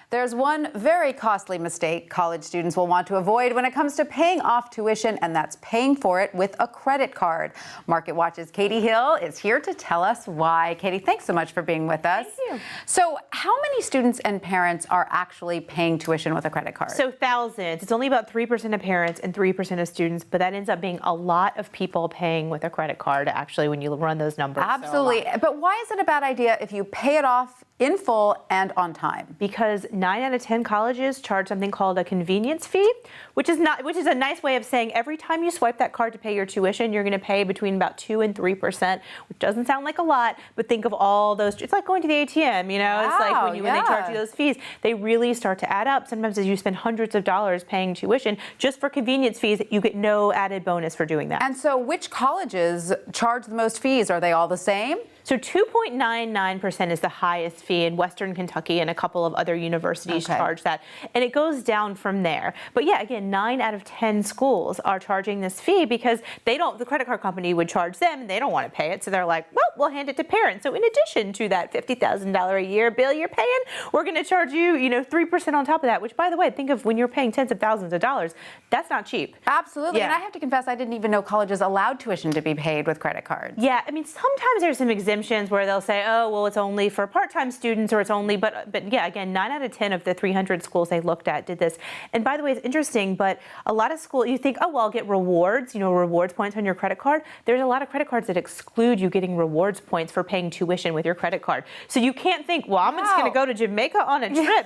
There's one very costly mistake college students will want to avoid when it comes to paying off tuition, and that's paying for it with a credit card. MarketWatch's Katie Hill is here to tell us why. Katie, thanks so much for being with us. Thank you. So how many students and parents are actually paying tuition with a credit card? So thousands. It's only about 3% of parents and 3% of students, but that ends up being a lot of people paying with a credit card, actually, when you run those numbers. Absolutely. But why is it a bad idea if you pay it off in full and on time? Because 9 out of 10 colleges charge something called a convenience fee, which is a nice way of saying every time you swipe that card to pay your tuition, you're going to pay between about 2 and 3%, which doesn't sound like a lot, but think of all those. It's like going to the ATM, you know. It's like when they charge you those fees, they really start to add up. Sometimes as you spend hundreds of dollars paying tuition just for convenience fees, you get no added bonus for doing that. And so which colleges charge the most fees? Are they all the same? So 2.99% is the highest fee in Western Kentucky, and a couple of other universities charge that. And it goes down from there. But yeah, again, 9 out of 10 schools are charging this fee because the credit card company would charge them and they don't want to pay it. So they're like, well, we'll hand it to parents. So in addition to that $50,000 a year bill you're paying, we're going to charge you, 3% on top of that, which, by the way, think of when you're paying tens of thousands of dollars, that's not cheap. Absolutely. Yeah. And I have to confess, I didn't even know colleges allowed tuition to be paid with credit cards. Yeah, I mean, sometimes there's some exemptions where they'll say, oh, well, it's only for part-time students, or it's only, but yeah, again, 9 out of 10 of the 300 schools they looked at did this. And by the way, it's interesting, but a lot of schools, you think, oh, well, I'll get rewards, rewards points on your credit card. There's a lot of credit cards that exclude you getting rewards points for paying tuition with your credit card. So you can't think, well, I'm just going to go to Jamaica on a trip,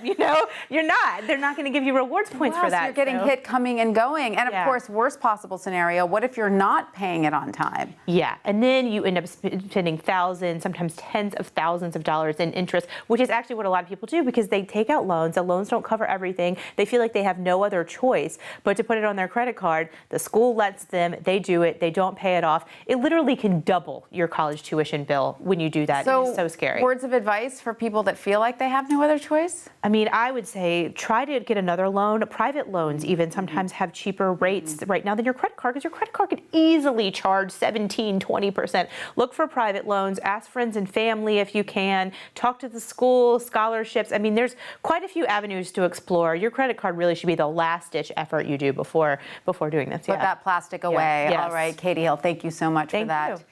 You're not. They're not going to give you rewards points for that. So you're getting hit coming and going. And of course, worst possible scenario, what if you're not paying it on time? Yeah, and then you end up spending thousands, sometimes tens of thousands of dollars in interest, which is actually what a lot of people do because they take out loans. The loans don't cover everything. They feel like they have no other choice but to put it on their credit card. The school lets them. They do it. They don't pay it off. It literally can double your college tuition bill when you do that. It is so scary. Words of advice for people that feel like they have no other choice? I mean, I would say try to get another loan. Private loans even sometimes have cheaper rates right now than your credit card because your credit card could easily charge 17, 20%. Look for private loans. Ask friends and family if you can. Talk to the school, scholarships. I mean, there's quite a few avenues to explore. Your credit card really should be the last-ditch effort you do before doing this. Put that plastic away. Yes. All right, Katie Hill, thank you so much for that. Thank you.